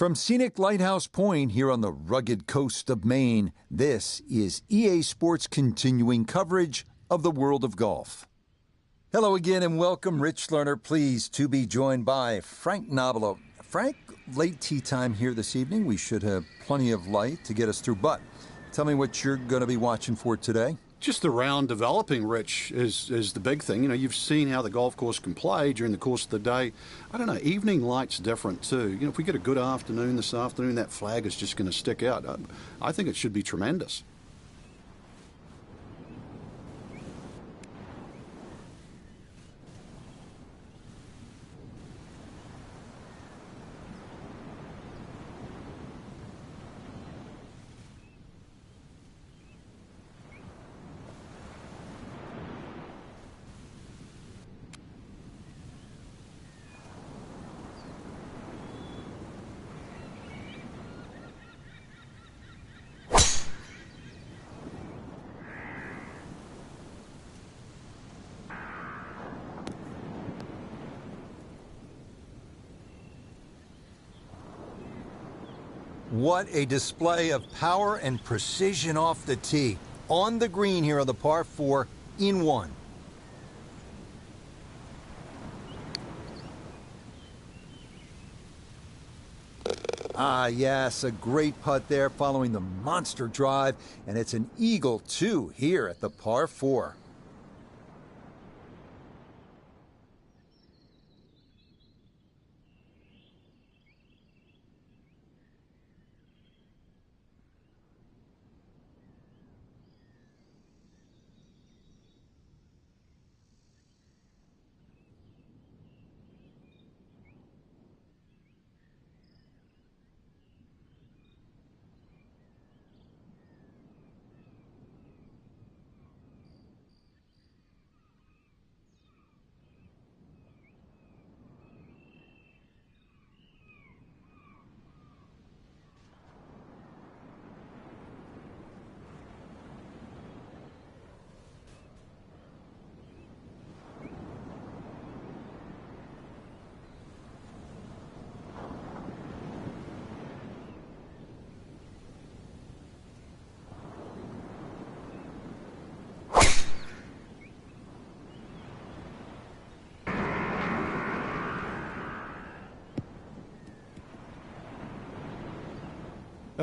From scenic Lighthouse Point here on the rugged coast of Maine, this is EA Sports' continuing coverage of the world of golf. Hello again and welcome, Rich Lerner. Pleased to be joined by Frank Nobilo. Frank, late tea time here this evening. We should have plenty of light to get us through, but tell me what you're going to be watching for today. Just the round developing, Rich, is the big thing. You know, you've seen how the golf course can play during the course of the day. I don't know, evening light's different too. You know, if we get a good afternoon this afternoon, that flag is just going to stick out. I think it should be tremendous. What a display of power and precision off the tee. On the green here on the par 4 in 1. Ah, yes, a great putt there following the monster drive, and it's an eagle 2 here at the par 4.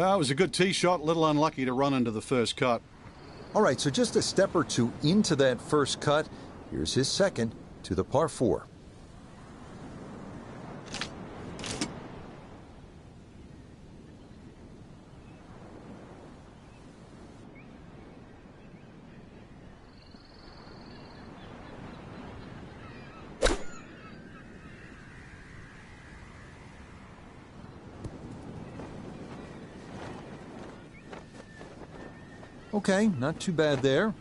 It was a good tee shot, a little unlucky to run into the first cut. All right, so just a step or two into that first cut. Here's his second to the par 4. Okay, not too bad there.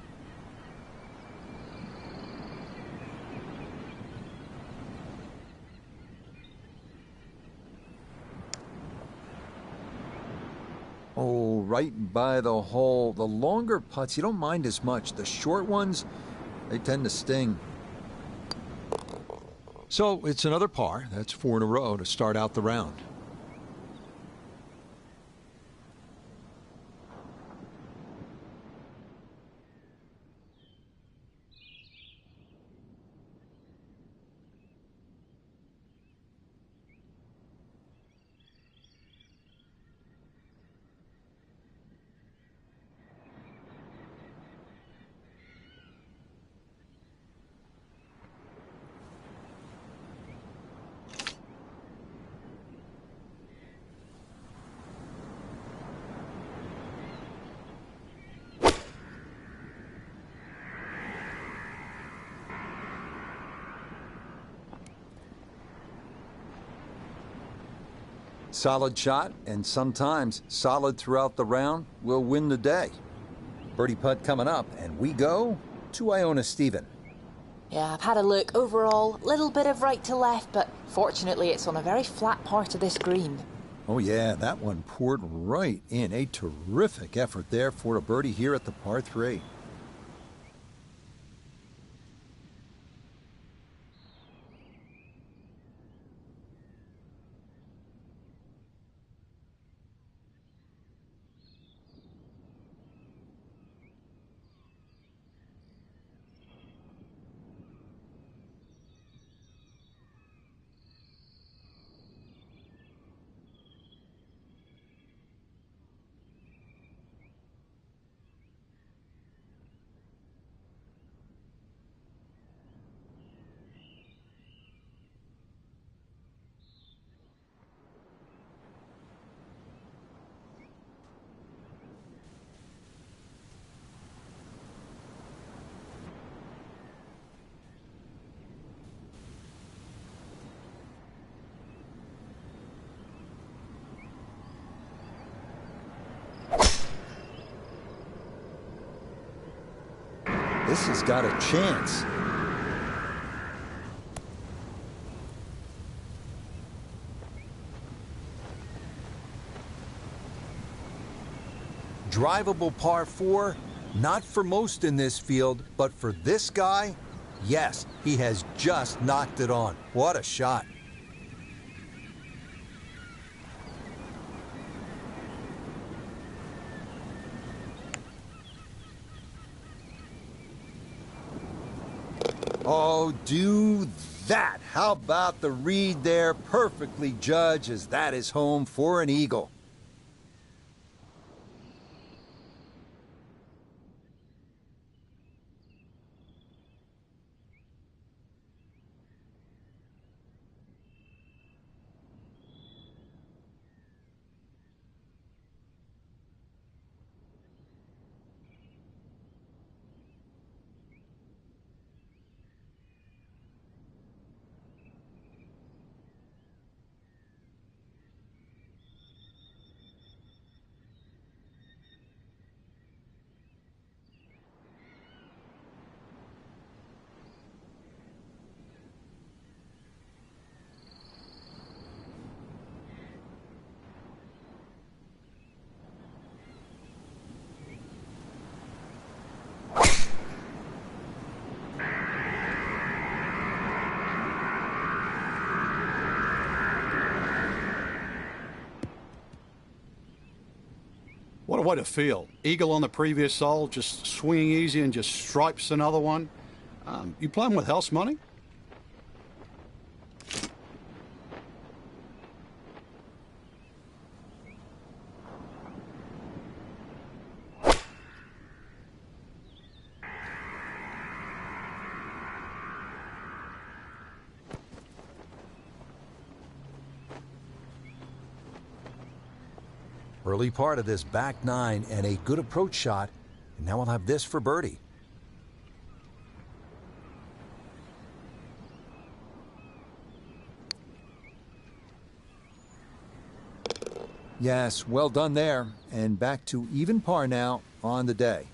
Oh, right by the hole. The longer putts, you don't mind as much. The short ones, they tend to sting. So it's another par. That's 4 in a row to start out the round. Solid shot, and sometimes solid throughout the round, will win the day. Birdie putt coming up, and we go to Iona Stephen. Yeah, I've had a look. Overall, little bit of right to left, but fortunately it's on a very flat part of this green. Oh yeah, that one poured right in. A terrific effort there for a birdie here at the par 3. This has got a chance. Drivable par 4, not for most in this field, but for this guy, yes, he has just knocked it on. What a shot. Oh, do that. How about the read there? Perfectly judged, as that is home for an eagle. What a way to feel. Eagle on the previous hole, just swinging easy and just stripes another one. You playing with house money? Early part of this back 9 and a good approach shot. And now we'll have this for birdie. Yes, well done there. And back to even par now on the day.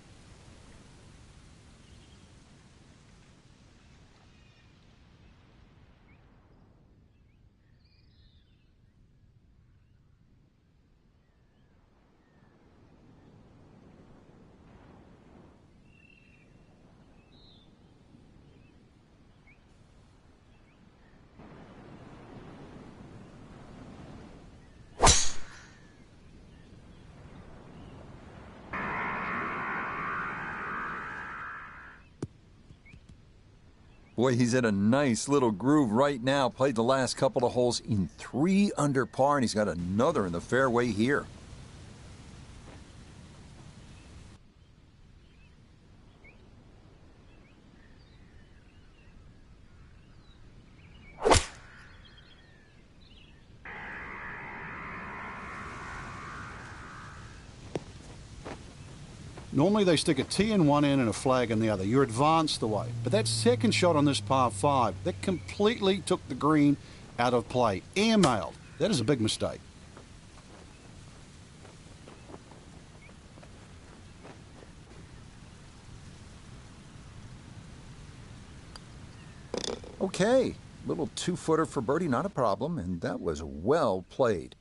Boy, he's in a nice little groove right now. Played the last couple of holes in 3 under par, and he's got another in the fairway here. Normally they stick a tee in one end and a flag in the other. You're advanced away. But that second shot on this par 5, that completely took the green out of play. Airmailed. That is a big mistake. Okay, little 2-footer for birdie, not a problem, and that was well played.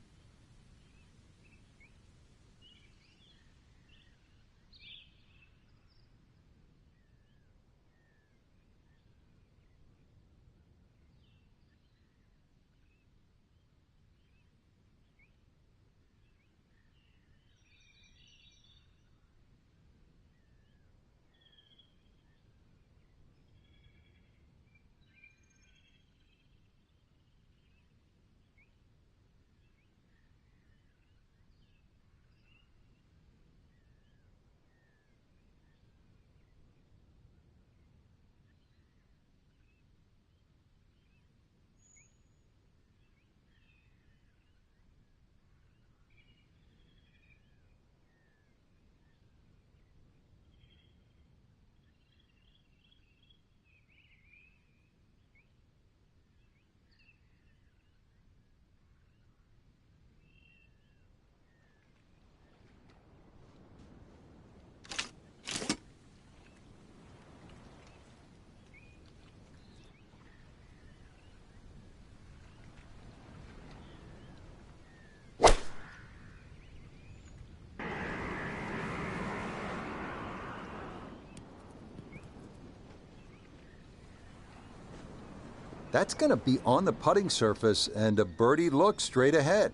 That's going to be on the putting surface, and a birdie look straight ahead.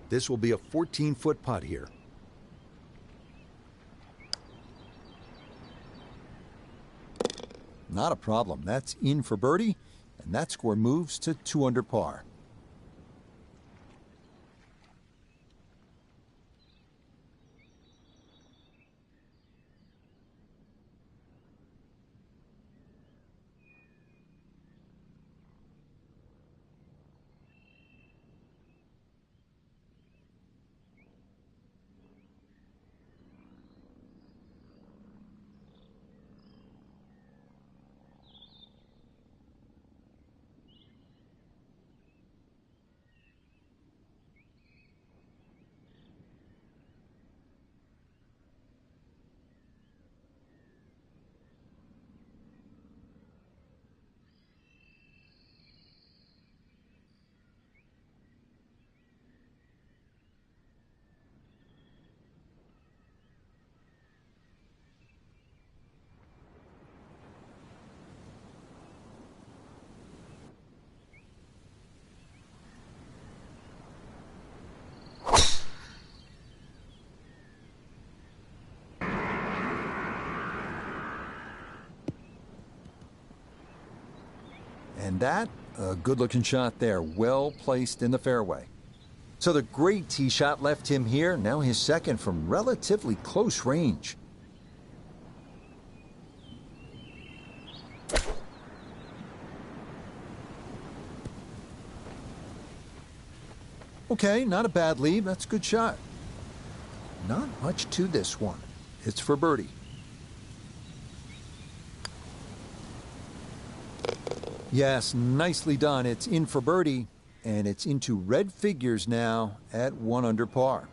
This will be a 14-foot putt here. Not a problem. That's in for birdie, and that score moves to 2 under par. And that, a good-looking shot there, well placed in the fairway. So the great tee shot left him here, now his second from relatively close range. Okay, not a bad lead, that's a good shot. Not much to this one. It's for birdie. Yes, nicely done. It's in for birdie, and it's into red figures now at 1 under par.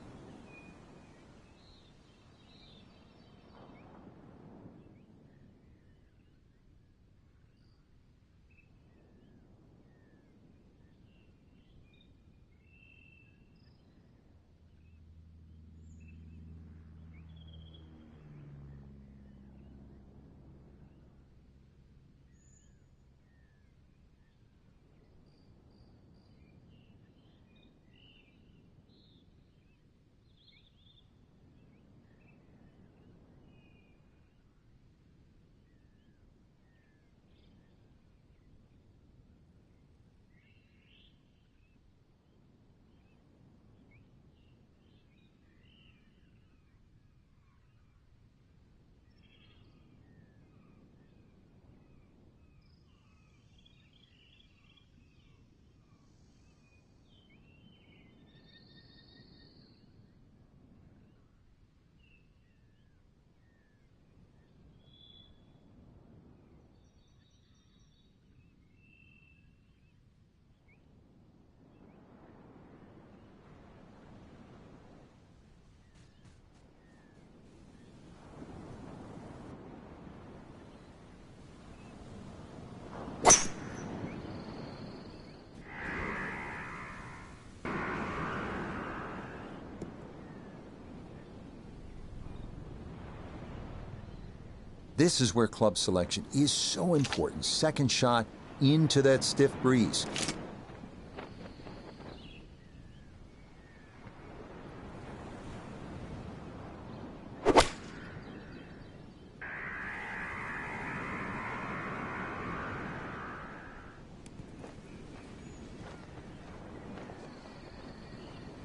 This is where club selection is so important. Second shot into that stiff breeze.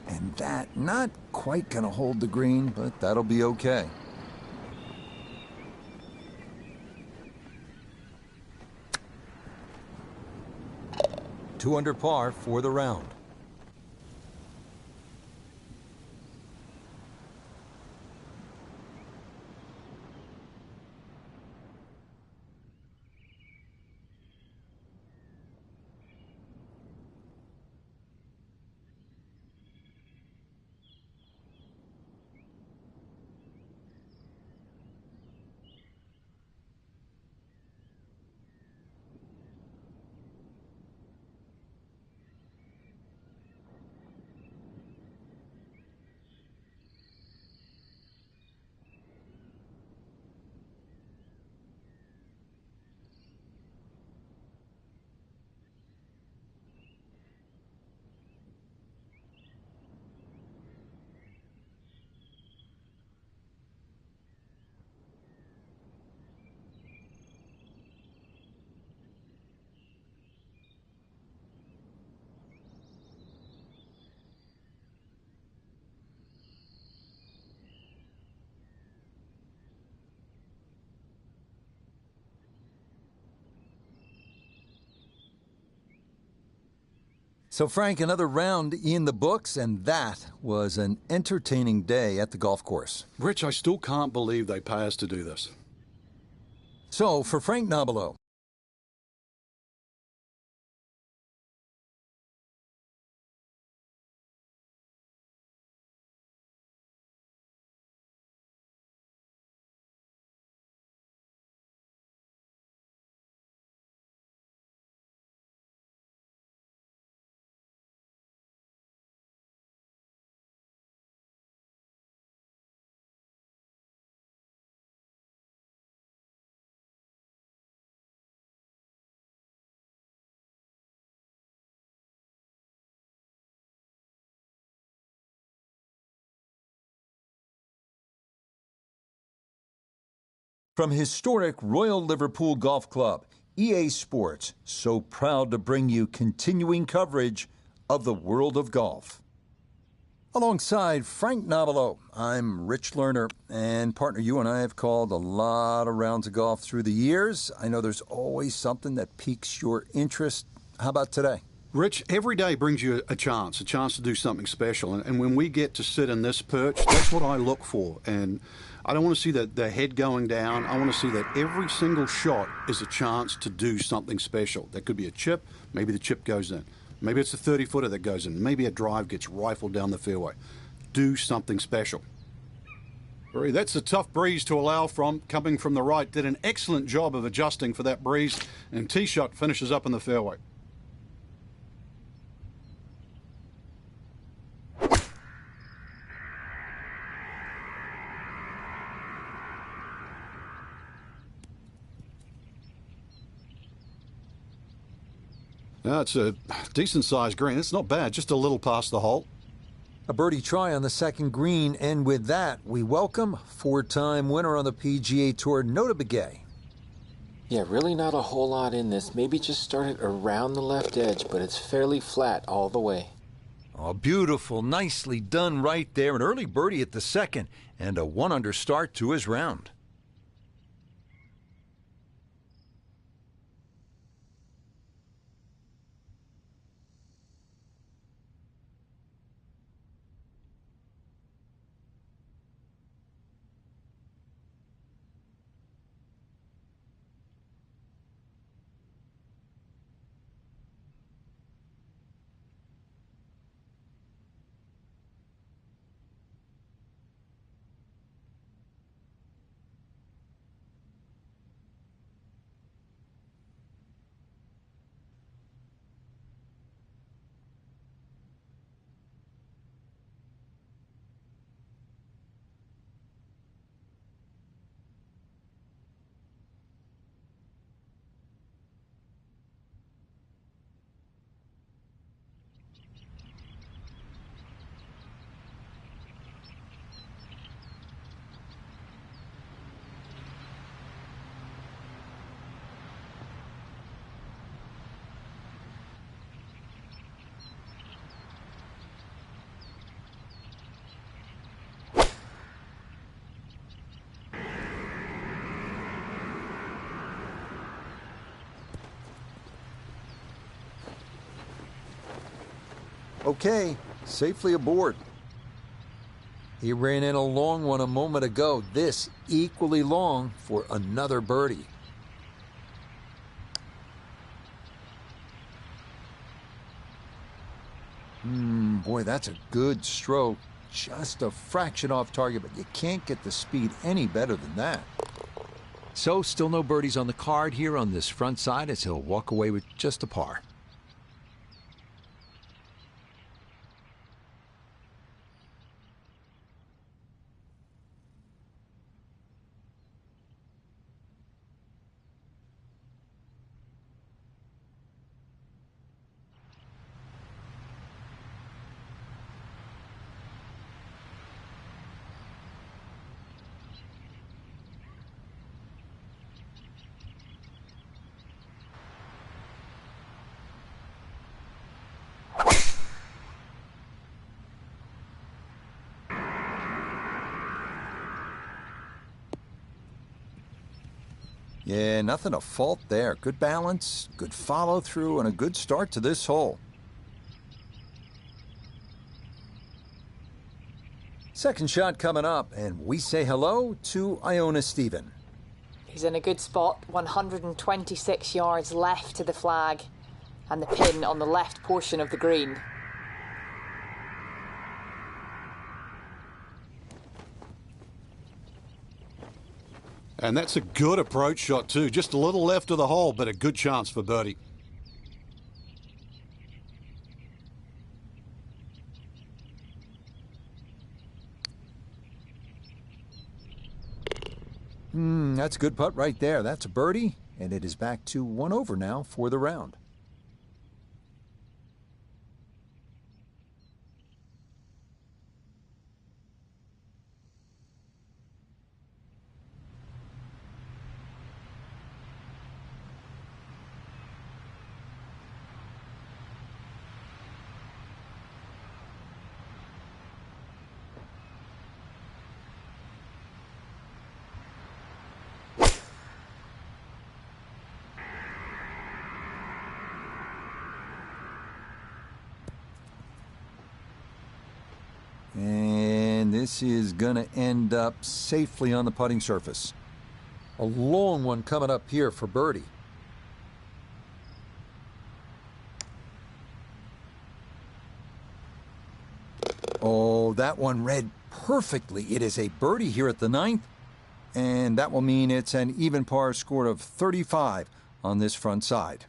And that, not quite gonna hold the green, but that'll be okay. 2 under par for the round. So, Frank, another round in the books, and that was an entertaining day at the golf course. Rich, I still can't believe they pay us to do this. So, for Frank Nobilo, from historic Royal Liverpool Golf Club, EA Sports, so proud to bring you continuing coverage of the world of golf. Alongside Frank Nobilo, I'm Rich Lerner, and partner, you and I have called a lot of rounds of golf through the years. I know there's always something that piques your interest. How about today? Rich, every day brings you a chance to do something special. And when we get to sit in this perch, that's what I look for. And I don't want to see the head going down. I want to see that every single shot is a chance to do something special. That could be a chip. Maybe the chip goes in. Maybe it's a 30-footer that goes in. Maybe a drive gets rifled down the fairway. Do something special. That's a tough breeze to allow from, coming from the right. Did an excellent job of adjusting for that breeze. And tee shot finishes up in the fairway. Yeah, it's a decent-sized green. It's not bad, just a little past the hole. A birdie try on the second green, and with that, we welcome four-time winner on the PGA Tour, Nota Begay. Yeah, really not a whole lot in this. Maybe just started around the left edge, but it's fairly flat all the way. Oh, beautiful. Nicely done right there. An early birdie at the second, and a 1-under start to his round. Okay, safely aboard. He ran in a long one a moment ago. This equally long for another birdie. Boy, that's a good stroke. Just a fraction off target, but you can't get the speed any better than that. So, still no birdies on the card here on this front side as he'll walk away with just a par. Yeah, nothing to fault there. Good balance, good follow-through, and a good start to this hole. Second shot coming up, and we say hello to Iona Stephen. He's in a good spot, 126 yards left to the flag, and the pin on the left portion of the green. And that's a good approach shot too. Just a little left of the hole, but a good chance for birdie. That's a good putt right there. That's a birdie, and it is back to 1 over now for the round. And this is going to end up safely on the putting surface. A long one coming up here for birdie. Oh, that one read perfectly. It is a birdie here at the 9th, and that will mean it's an even par score of 35 on this front side.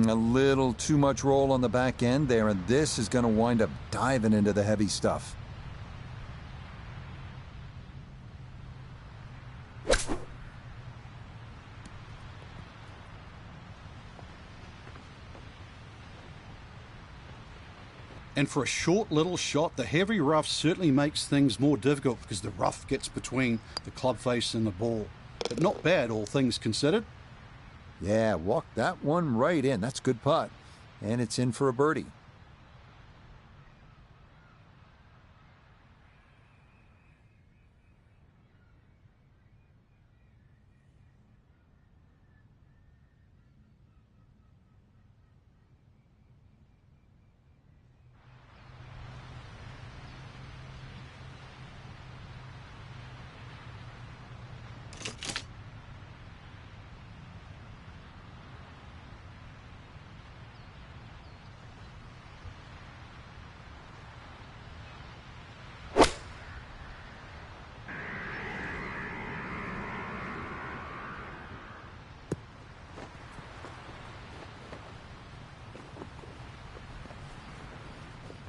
A little too much roll on the back end there, and this is going to wind up diving into the heavy stuff. And for a short little shot, the heavy rough certainly makes things more difficult because the rough gets between the club face and the ball. But not bad, all things considered. Yeah, walked that one right in. That's a good putt. And it's in for a birdie.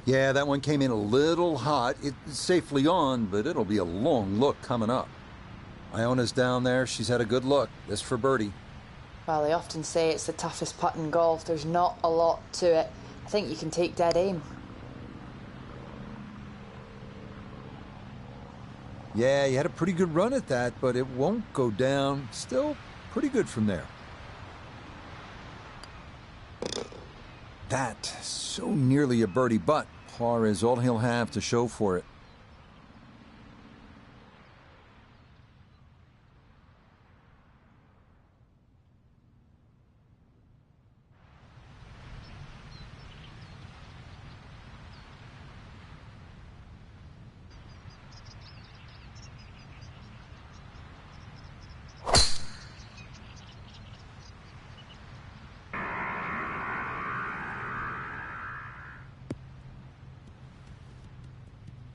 Yeah, that one came in a little hot. It's safely on, but it'll be a long look coming up. Iona's down there. She's had a good look. This for birdie. Well, they often say it's the toughest putt in golf. There's not a lot to it. I think you can take dead aim. Yeah, you had a pretty good run at that, but it won't go down. Still pretty good from there. That, so nearly a birdie, but par is all he'll have to show for it.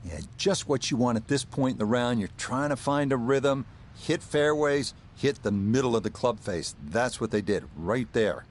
Yeah, just what you want at this point in the round. You're trying to find a rhythm, hit fairways, hit the middle of the club face. That's what they did right there.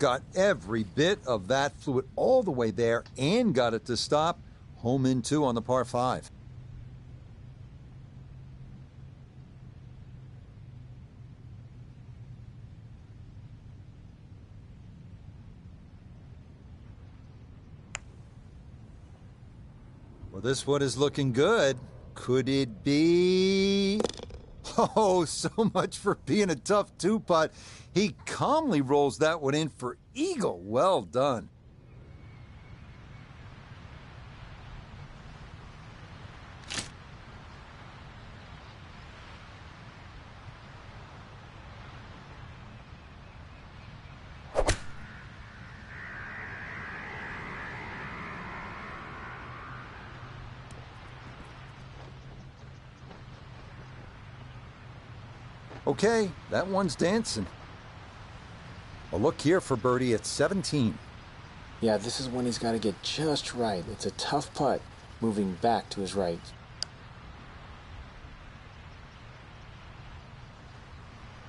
got every bit of that, flew it all the way there and got it to stop. Home in 2 on the par 5. Well, this one is looking good. Could it be? Oh, so much for being a tough 2-putt. He calmly rolls that one in for eagle. Well done. Okay, that one's dancing. A look here for birdie at 17. Yeah, this is one he's got to get just right. It's a tough putt, moving back to his right.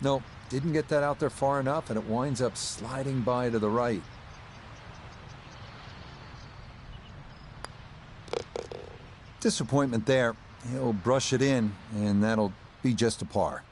Nope, didn't get that out there far enough, and it winds up sliding by to the right. Disappointment there. He'll brush it in, and that'll be just a par.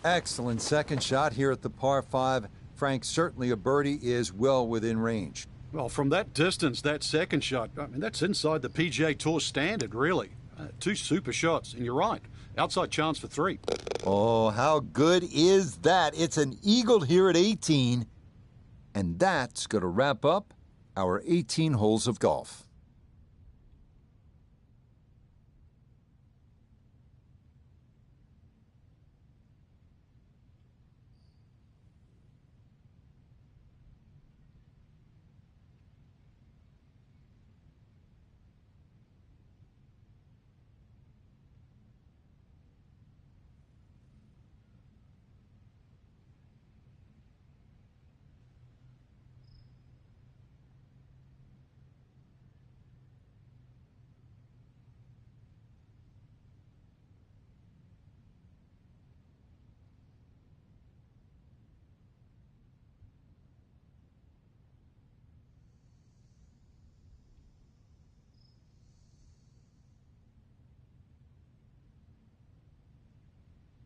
Excellent second shot here at the par 5. Frank, certainly a birdie is well within range. Well, from that distance, that second shot, I mean, that's inside the PGA Tour standard, really. 2 super shots, and you're right. Outside chance for 3. Oh, how good is that? It's an eagle here at 18. And that's going to wrap up our 18 holes of golf.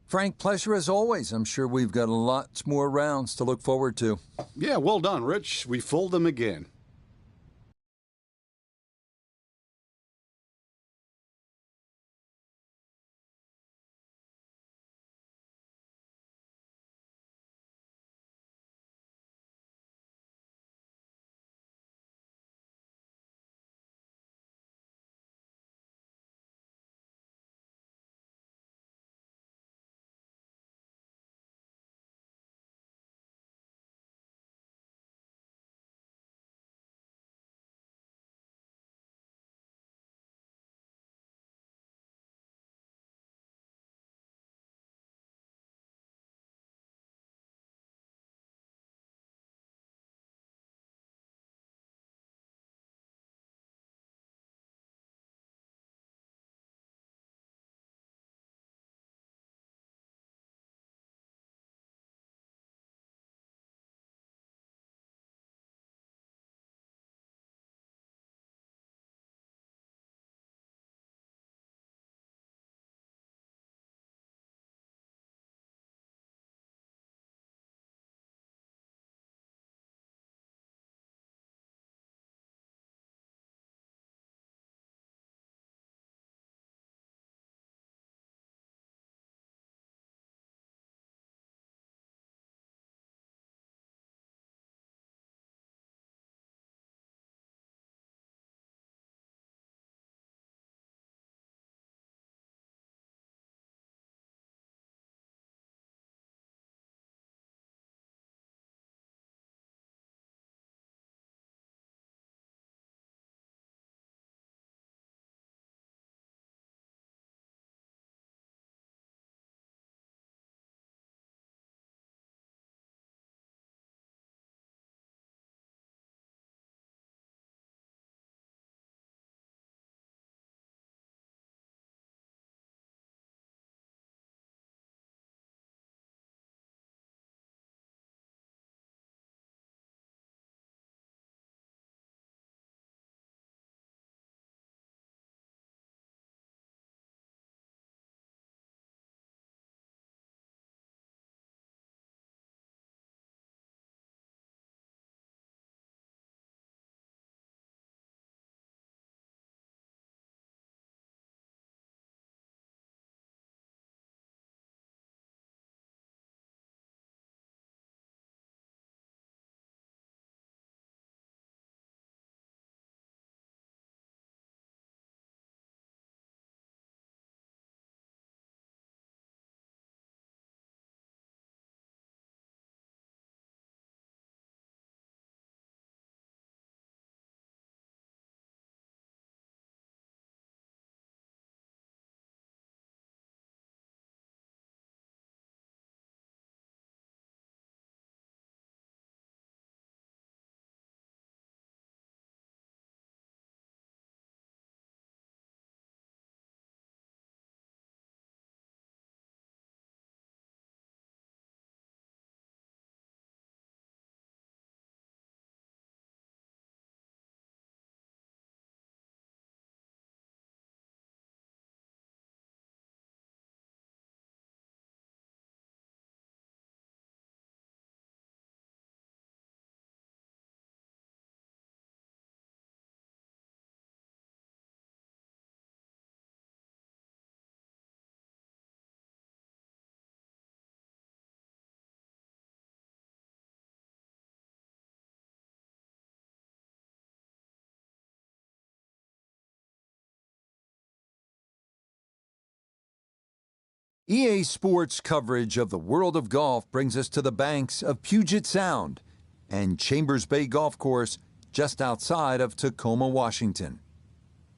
Frank, pleasure as always. I'm sure we've got lots more rounds to look forward to. Yeah, well done, Rich. We fooled them again. EA Sports coverage of the world of golf brings us to the banks of Puget Sound and Chambers Bay Golf Course just outside of Tacoma, Washington.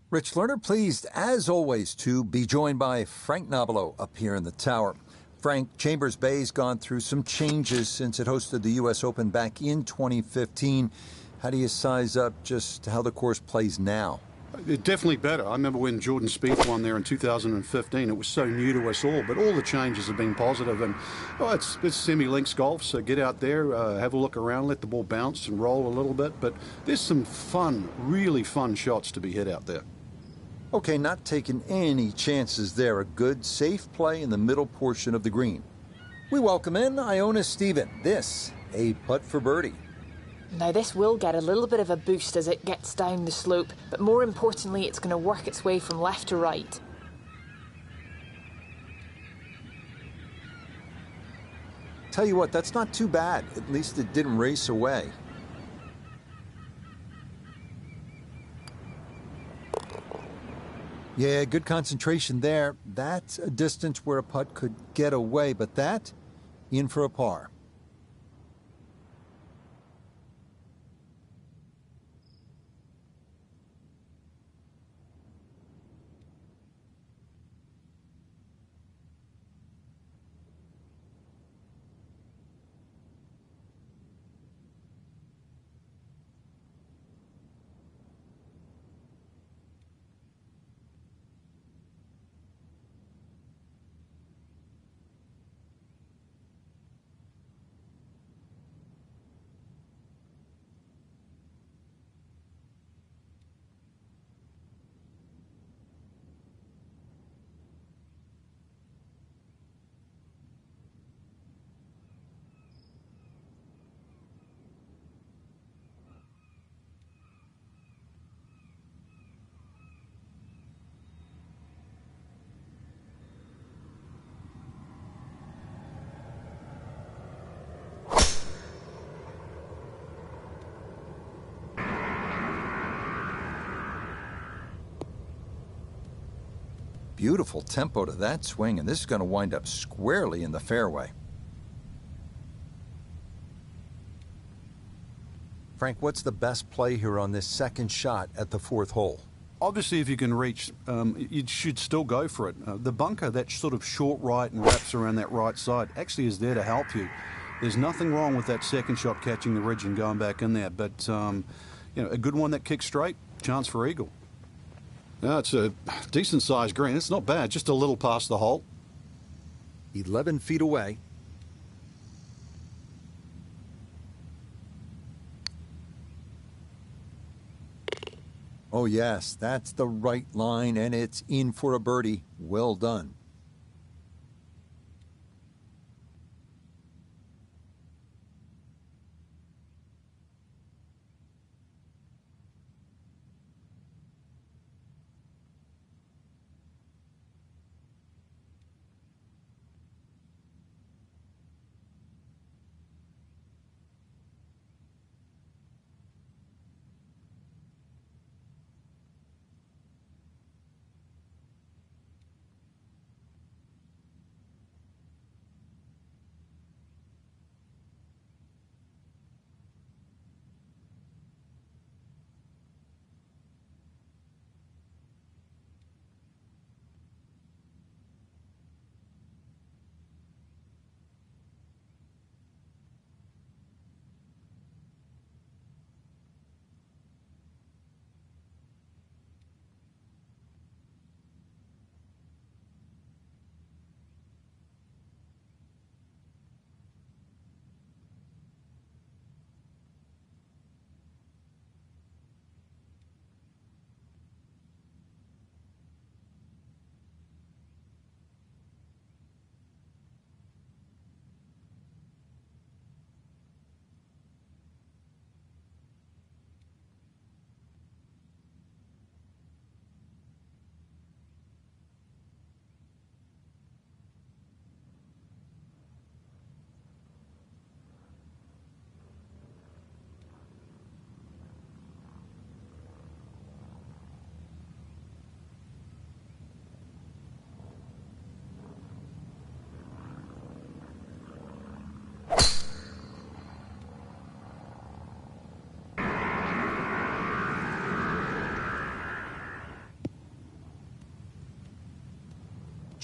Rich Lerner pleased, as always, to be joined by Frank Nobilo up here in the tower. Frank, Chambers Bay's gone through some changes since it hosted the U.S. Open back in 2015. How do you size up just how the course plays now? It's definitely better. I remember when Jordan Spieth won there in 2015. It was so new to us all, but all the changes have been positive. And it's semi-links golf, so get out there, have a look around, let the ball bounce and roll a little bit. But there's some fun, really fun shots to be hit out there. Okay, not taking any chances there. A good, safe play in the middle portion of the green. We welcome in Iona Stephen. This, a putt for birdie. Now this will get a little bit of a boost as it gets down the slope, but more importantly it's going to work its way from left to right. Tell you what, that's not too bad. At least it didn't race away. Yeah, good concentration there. That's a distance where a putt could get away, but that, in for a par. Beautiful tempo to that swing, and this is going to wind up squarely in the fairway. Frank, what's the best play here on this second shot at the fourth hole? Obviously, if you can reach, you should still go for it. The bunker, that sort of short right and wraps around that right side, actually is there to help you. There's nothing wrong with that second shot catching the ridge and going back in there, but a good one that kicks straight, chance for eagle. No, it's a decent-sized green. It's not bad, just a little past the hole. 11 feet away. Oh, yes, that's the right line, and it's in for a birdie. Well done.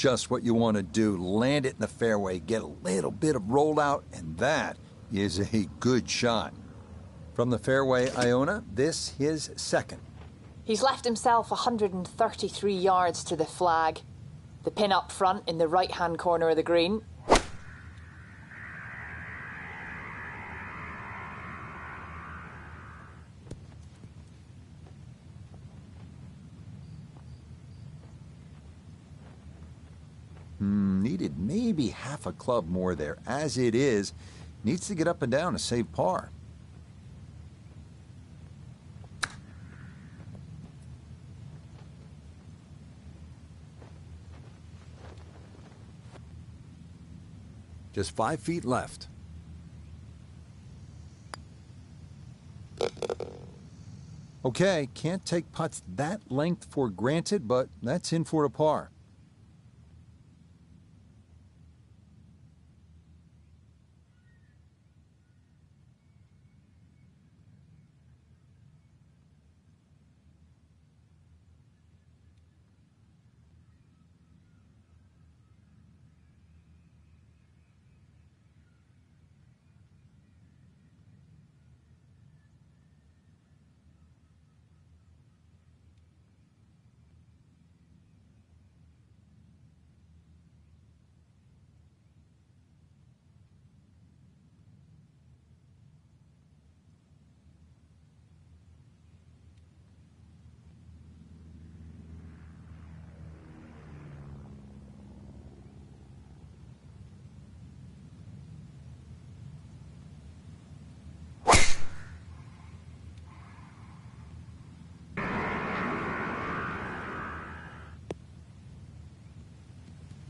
just what you want to do. Land it in the fairway, get a little bit of rollout, and that is a good shot. From the fairway, Iona, this his second. He's left himself 133 yards to the flag. The pin up front in the right-hand corner of the green. Needed maybe half a club more there. As it is, needs to get up and down to save par. Just 5 feet left. Okay, can't take putts that length for granted, but that's in for a par.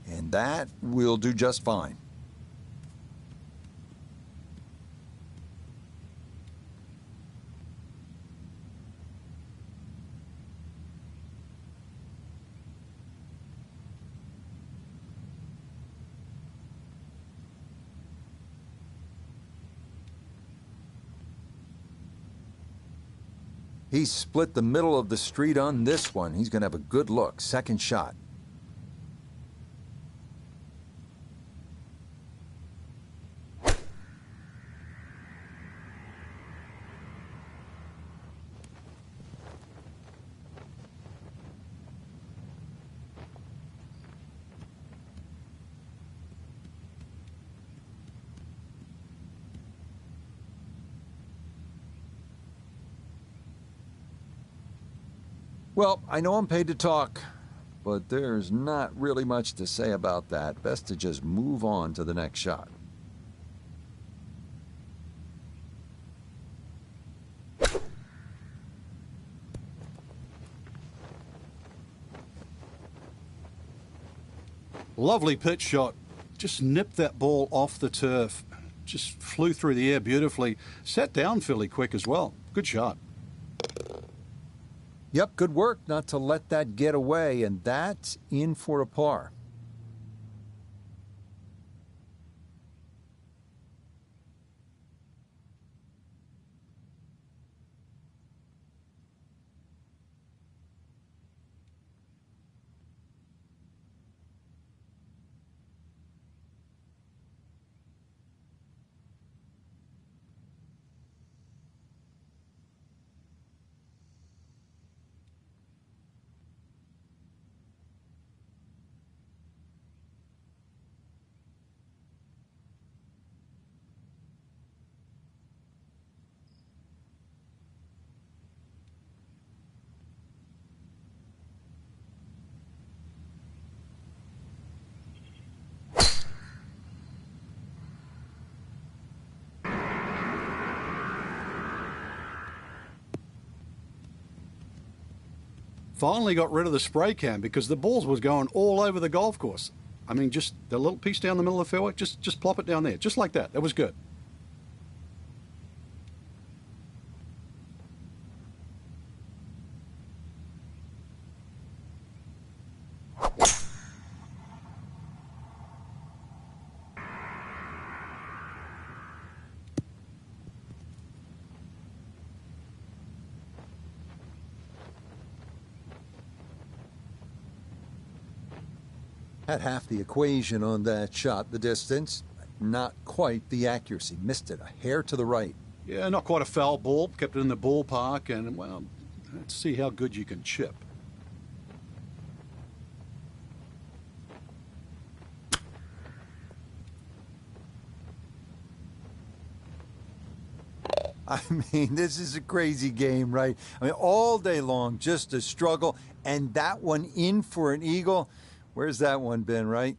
And that will do just fine. He's split the middle of the street on this one. He's going to have a good look. Second shot. Well, I know I'm paid to talk, but there's not really much to say about that. Best to just move on to the next shot. Lovely pitch shot. Just nipped that ball off the turf. Just flew through the air beautifully. Sat down fairly quick as well. Good shot. Yep, good work not to let that get away, and that's in for a par. Finally got rid of the spray can because the balls was going all over the golf course. I mean, just the little piece down the middle of the fairway, just plop it down there, just like that. That was good. Had half the equation on that shot, the distance. Not quite the accuracy. Missed it a hair to the right. Yeah, not quite a foul ball. Kept it in the ballpark, and, well, let's see how good you can chip. I mean, this is a crazy game, right? I mean, all day long, just a struggle. And that one in for an eagle. Where's that one been, right?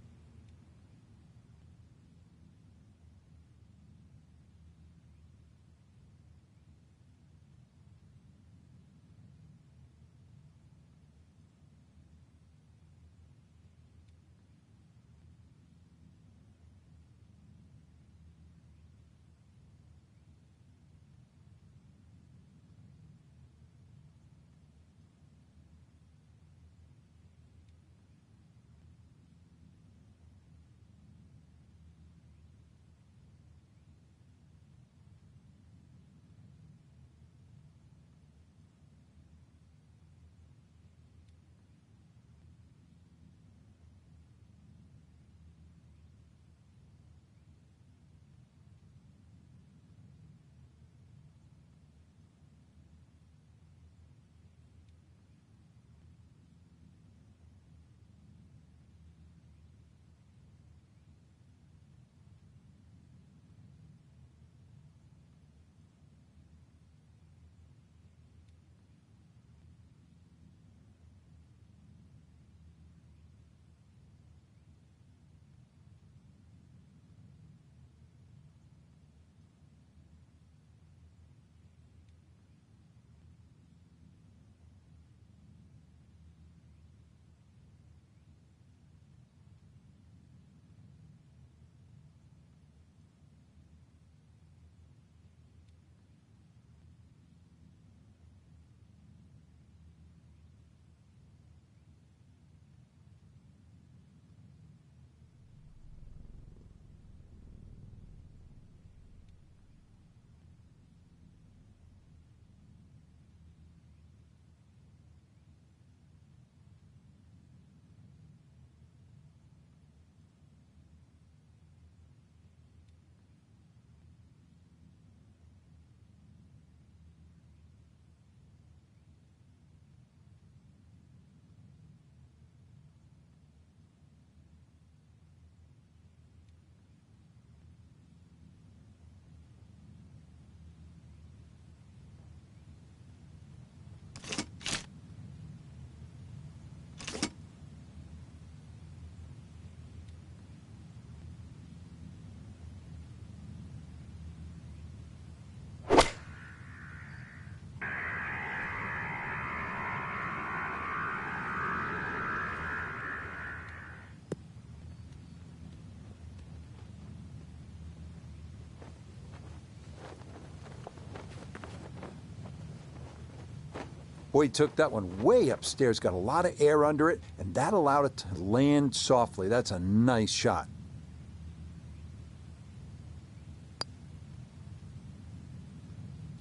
Boy, he took that one way upstairs, got a lot of air under it, and that allowed it to land softly. That's a nice shot.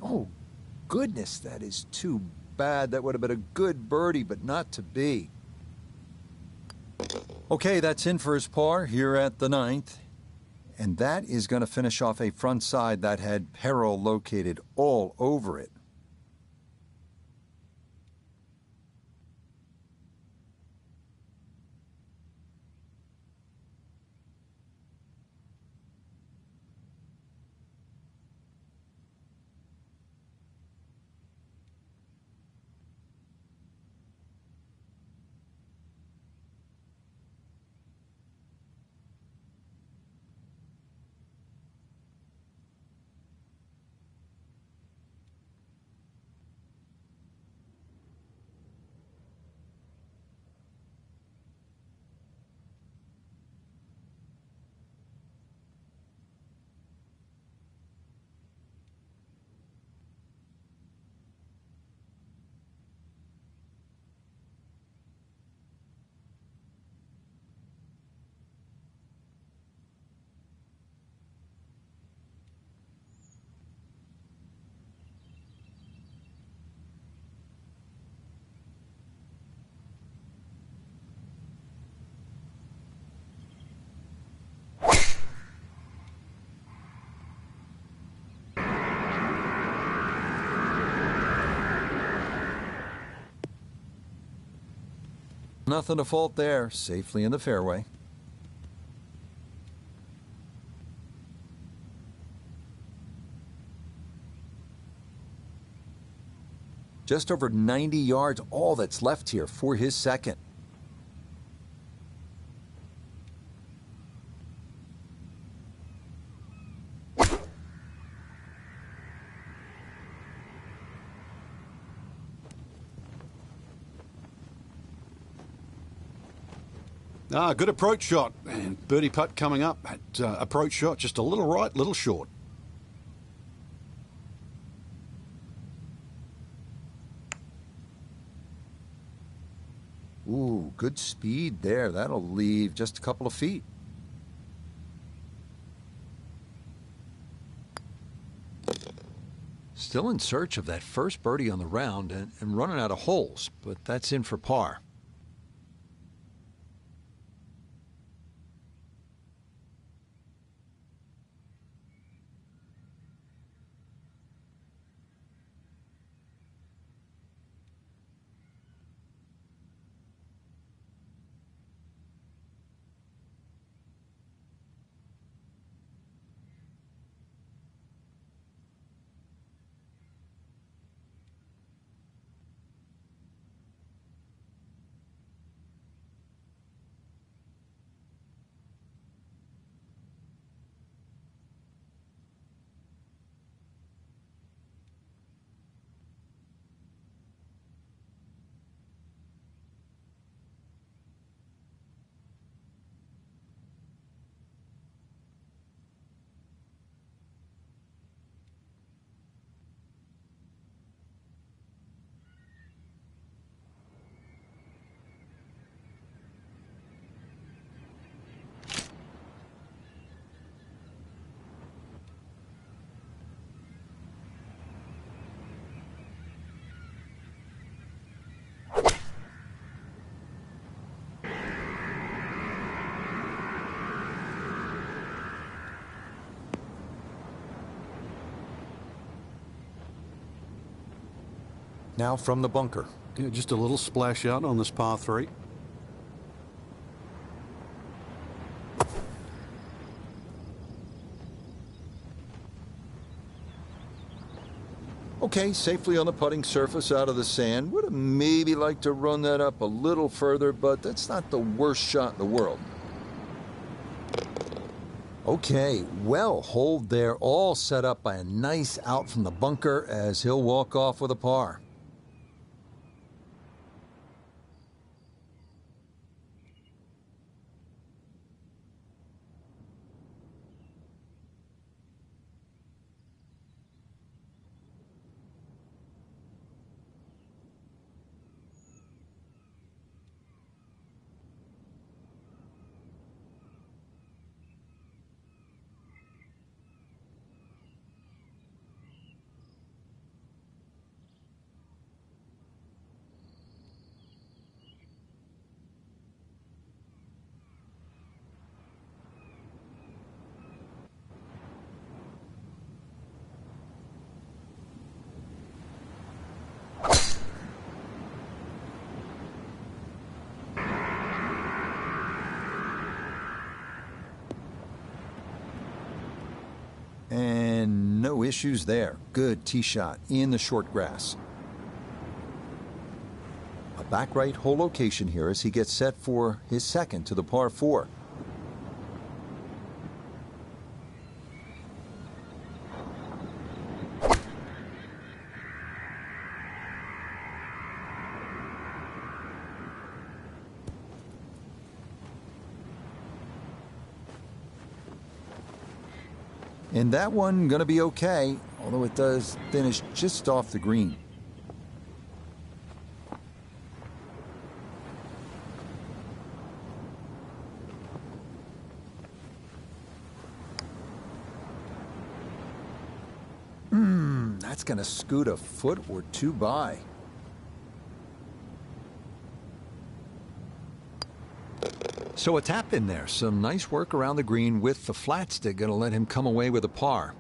Oh, goodness, that is too bad. That would have been a good birdie, but not to be. Okay, that's in for his par here at the ninth. And that is going to finish off a front side that had peril located all over it. Nothing to fault there, safely in the fairway. Just over 90 yards, all that's left here for his second. Good approach shot. And birdie putt coming up. That approach shot just a little right, little short. Ooh, good speed there. That'll leave just a couple of feet. Still in search of that first birdie on the round and running out of holes, but that's in for par. Now from the bunker. Yeah, just a little splash out on this par 3. Okay, safely on the putting surface out of the sand. Would have maybe liked to run that up a little further, but that's not the worst shot in the world. Okay, well holed there, all set up by a nice out from the bunker as he'll walk off with a par. And no issues there. Good tee shot in the short grass. A back right hole location here as he gets set for his second to the par 4. And that one gonna be okay, although it does finish just off the green. That's gonna scoot a foot or two by. So a tap in there. Some nice work around the green with the flat stick. Going to let him come away with a par.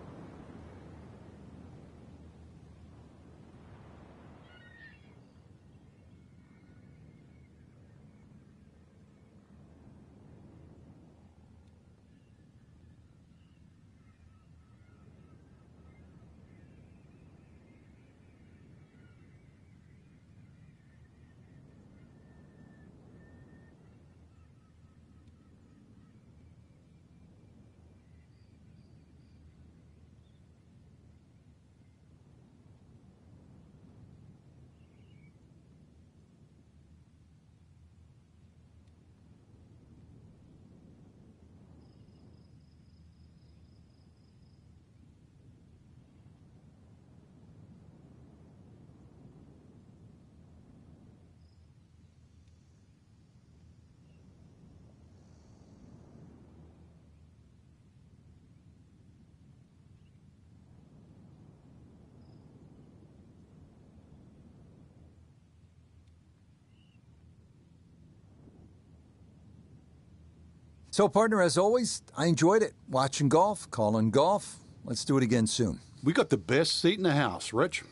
So, partner, as always, I enjoyed it. Watching golf, calling golf. Let's do it again soon. We got the best seat in the house, Rich.